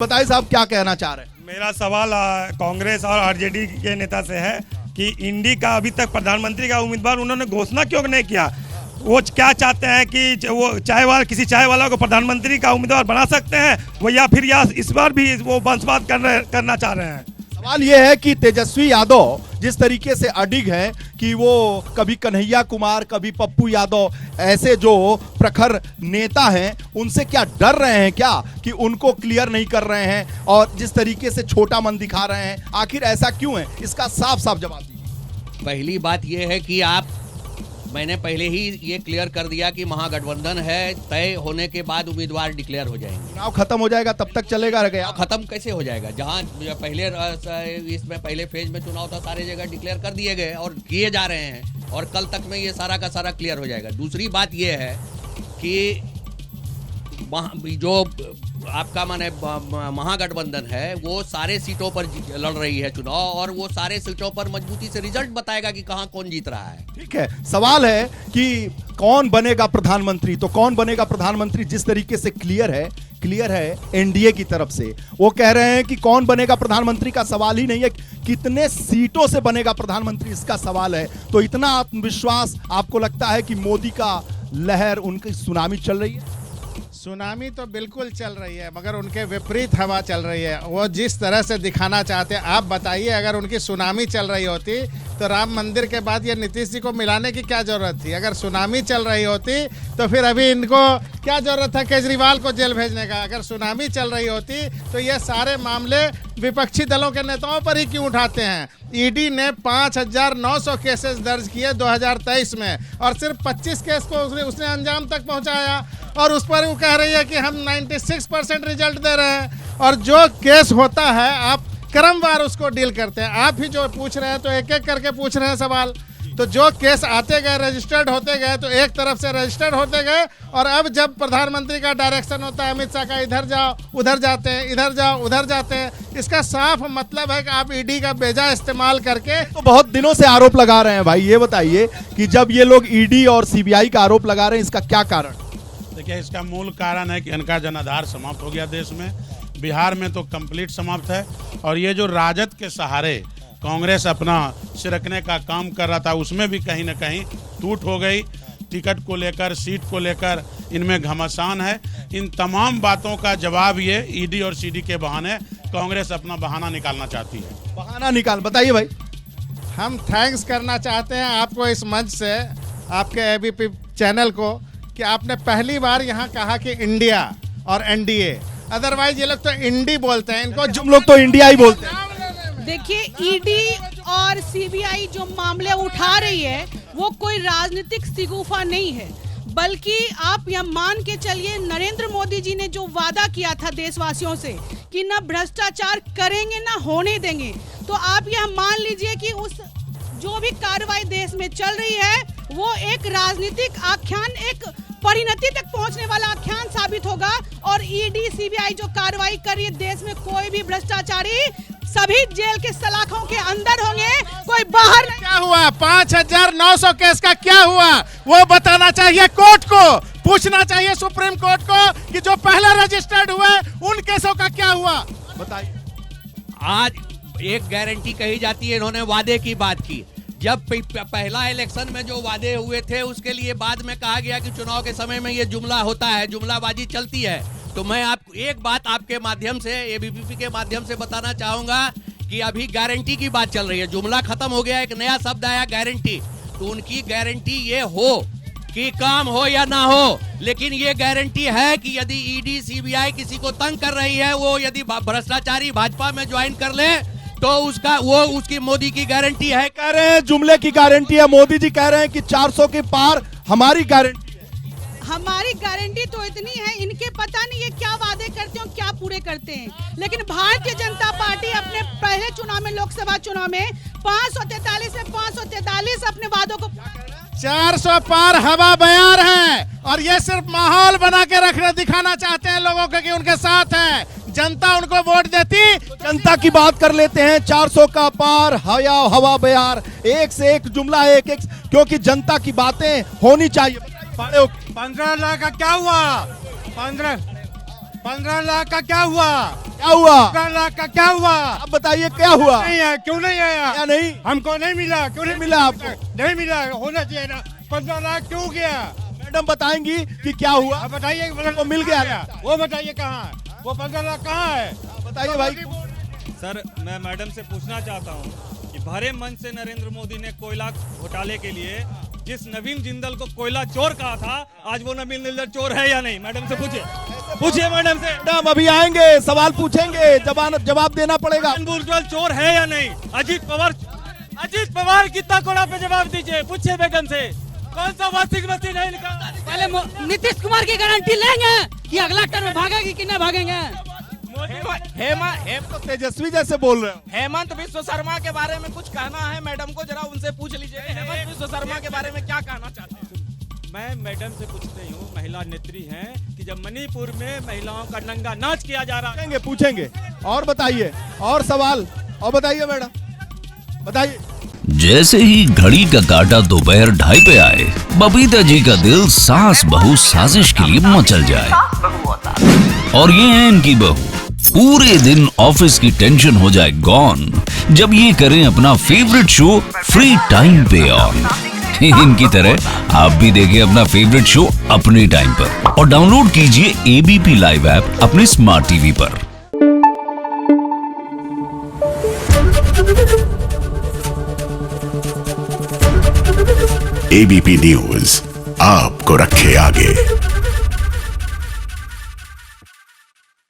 बताइए साहब क्या कहना चाह रहे हैं। मेरा सवाल कांग्रेस और आरजेडी के नेता से है कि इंडी का अभी तक प्रधानमंत्री का उम्मीदवार उन्होंने घोषणा क्यों नहीं किया। वो क्या चाहते हैं कि वो किसी चाय वाला को प्रधानमंत्री का उम्मीदवार बना सकते हैं वो, या फिर इस बार भी वो वंशवाद करना चाह रहे हैं। सवाल ये है कि तेजस्वी यादव जिस तरीके से अडिग है कि वो कभी कन्हैया कुमार कभी पप्पू यादव ऐसे जो प्रखर नेता हैं उनसे क्या डर रहे हैं क्या कि उनको क्लियर नहीं कर रहे हैं और जिस तरीके से छोटा मन दिखा रहे हैं, आखिर ऐसा क्यों है, इसका साफ साफ जवाब दीजिए। पहली बात यह है कि मैंने पहले ही ये क्लियर कर दिया कि महागठबंधन है, तय होने के बाद उम्मीदवार डिक्लेयर हो जाएंगे। चुनाव खत्म हो जाएगा तब तक चलेगा रह गया। खत्म कैसे हो जाएगा? जहां पहले फेज में चुनाव था सारे जगह डिक्लेयर कर दिए गए और किए जा रहे हैं और कल तक में ये सारा का सारा क्लियर हो जाएगा। दूसरी बात ये है कि जो आपका माने महागठबंधन है वो सारे सीटों पर लड़ रही है चुनाव और वो सारे सीटों पर मजबूती से रिजल्ट बताएगा कि कहां कौन जीत रहा है। ठीक है, सवाल है कि कौन बनेगा प्रधानमंत्री, तो कौन बनेगा प्रधानमंत्री जिस तरीके से क्लियर है एनडीए की तरफ से। वो कह रहे हैं कि कौन बनेगा प्रधानमंत्री का सवाल ही नहीं है, कितने सीटों से बनेगा प्रधानमंत्री इसका सवाल है। तो इतना आत्मविश्वास आपको लगता है कि मोदी का लहर उनकी सुनामी चल रही है? सुनामी तो बिल्कुल चल रही है मगर उनके विपरीत हवा चल रही है। वो जिस तरह से दिखाना चाहते हैं, आप बताइए अगर उनकी सुनामी चल रही होती तो राम मंदिर के बाद ये नीतीश जी को मिलाने की क्या जरूरत थी। अगर सुनामी चल रही होती तो फिर अभी इनको क्या जरूरत था केजरीवाल को जेल भेजने का। अगर सुनामी चल रही होती तो ये सारे मामले विपक्षी दलों के नेताओं पर ही क्यों उठाते हैं। ईडी ने 5,900 केसेस दर्ज किए 2023 में और सिर्फ 25 केस को उसने अंजाम तक पहुंचाया और उस पर वो कह रही है कि हम 96% रिजल्ट दे रहे हैं। और जो केस होता है आप क्रमवार उसको डील करते हैं। आप ही जो पूछ रहे हैं तो एक एक करके पूछ रहे हैं सवाल। तो जो केस आते गए रजिस्टर्ड होते गए तो एक तरफ से रजिस्टर्ड होते गए और अब जब प्रधानमंत्री का डायरेक्शन होता है अमित शाह का, इधर जाओ उधर जाते हैं, इधर जाओ उधर जाते हैं। इसका साफ मतलब है कि आप ईडी का बेजा इस्तेमाल करके तो बहुत दिनों से आरोप लगा रहे हैं। भाई ये बताइए कि जब ये लोग ईडी और सीबीआई का आरोप लगा रहे हैं इसका क्या कारण? देखिए, इसका मूल कारण है कि इनका जनाधार समाप्त हो गया देश में। बिहार में तो कंप्लीट समाप्त है और ये जो राजद के सहारे कांग्रेस अपना सिरकने का काम कर रहा था उसमें भी कहीं ना कहीं टूट हो गई। टिकट को लेकर, सीट को लेकर इनमें घमासान है। इन तमाम बातों का जवाब ये ईडी और सीडी के बहाने कांग्रेस अपना बहाना निकालना चाहती है। बहाना निकाल, बताइए भाई। हम थैंक्स करना चाहते हैं आपको इस मंच से, आपके एबीपी चैनल को, कि आपने पहली बार यहाँ कहा कि इंडिया और एनडीए, अदरवाइज ये लोग तो इंडी बोलते हैं, इनको तुम लोग तो इंडिया ही बोलते हैं। देखिए, ईडी और सीबीआई जो मामले उठा रही है वो कोई राजनीतिक शिगुफा नहीं है, बल्कि आप यह मान के चलिए नरेंद्र मोदी जी ने जो वादा किया था देशवासियों से कि न भ्रष्टाचार करेंगे न होने देंगे, तो आप यह मान लीजिए कि उस जो भी कार्रवाई देश में चल रही है वो एक राजनीतिक आख्यान, एक परिणति तक पहुंचने वाला आख्यान साबित होगा। और ईडी सीबीआई जो कार्रवाई कर रही है, देश में कोई भी भ्रष्टाचारी सभी जेल के सलाखों के अंदर होंगे, कोई बाहर नहीं। क्या हुआ 5,900 केस का क्या हुआ वो बताना चाहिए कोर्ट को, पूछना चाहिए सुप्रीम कोर्ट को कि जो पहले रजिस्टर्ड हुए उन केसों का क्या हुआ बताइए। आज एक गारंटी कही जाती है, इन्होंने वादे की बात की। जब पहला इलेक्शन में जो वादे हुए थे उसके लिए बाद में कहा गया कि चुनाव के समय में ये जुमला होता है, जुमलाबाजी चलती है। तो मैं आपको एक बात आपके माध्यम से, एबीपी के माध्यम से बताना चाहूंगा कि अभी गारंटी की बात चल रही है। जुमला खत्म हो गया, एक नया शब्द आया गारंटी। तो उनकी गारंटी ये हो कि काम हो या ना हो, लेकिन ये गारंटी है कि यदि ईडी सीबीआई किसी को तंग कर रही है, वो यदि भ्रष्टाचारी भाजपा में ज्वाइन कर ले तो उसकी मोदी की गारंटी है। कह रहे हैं जुमले की गारंटी है, मोदी जी कह रहे हैं कि 400 के पार हमारी गारंटी है। हमारी गारंटी तो इतनी है, इनके पता नहीं ये क्या वादे करते हैं क्या पूरे करते हैं। लेकिन भारतीय जनता पार्टी अपने पहले चुनाव में, लोकसभा चुनाव में 543 में 543 अपने वादों को 400 पार हवा बयार है और ये सिर्फ माहौल बना के रखने दिखाना चाहते हैं लोगों को कि उनके साथ है। जनता उनको वोट देती। जनता की बात कर लेते हैं। 400 का पार हवा बयार, एक से एक जुमला है, एक क्योंकि जनता की बातें होनी चाहिए। 15 लाख का क्या हुआ? 15 लाख का क्या हुआ? क्या हुआ? 15 लाख का क्या हुआ? आप बताइए क्या हुआ? नहीं है, क्यों नहीं आया? क्या नहीं? हमको नहीं मिला, क्यों नहीं मिला आपको? नहीं मिला, होना चाहिए ना। 15 लाख क्यों गया? मैडम बताएंगी कि क्या हुआ? आप बताइए, वो मिल गया। वो बताइए कहाँ है? वो 15 लाख कहाँ है? बताइए भाई। सर, मैं मैडम से पूछना चाहता हूं कि भरे मन से नरेंद्र मोदी ने कोयला घोटाले के लिए जिस नवीन जिंदल को कोयला चोर कहा था, आज वो नवीन जिंदल चोर है या नहीं? मैडम से पूछिए मैडम से। मैडम अभी आएंगे, सवाल पूछेंगे, जवाब देना पड़ेगा। बुजबल चोर है या नहीं? अजीत पवार कितना कोड़ा पे जवाब दीजिए, पूछिए मैडम से। कौन सा वॉशिंग मशीन है इनका? पहले नीतीश कुमार की गारंटी लेंगे कि अगला टर्म भागेगी कि नहीं भागेंगे। तो तेजस्वी जैसे बोल रहे हो। हेमंत विश्व शर्मा के बारे में कुछ कहना है मैडम को, जरा उनसे पूछ लीजिए। हेमंत विश्व शर्मा के बारे में क्या कहना चाहते हैं? मैं मैडम से पूछती हूँ, महिला नेत्री हैं, कि जब मणिपुर में महिलाओं का नंगा नाच किया जा रहा है। पूछेंगे और बताइए, और सवाल और बताइए मैडम, बताइए। जैसे ही घड़ी का काटा दोपहर 2:30 पे आए, बबीता जी का दिल सास बहू साजिश के लिए मचल जाए। और ये है इनकी बहू, पूरे दिन ऑफिस की टेंशन हो जाए गॉन जब ये करें अपना फेवरेट शो फ्री टाइम पे ऑन। इनकी तरह आप भी देखिए अपना फेवरेट शो अपने टाइम पर और डाउनलोड कीजिए एबीपी लाइव ऐप अपने स्मार्ट टीवी पर। एबीपी न्यूज आपको रखे आगे।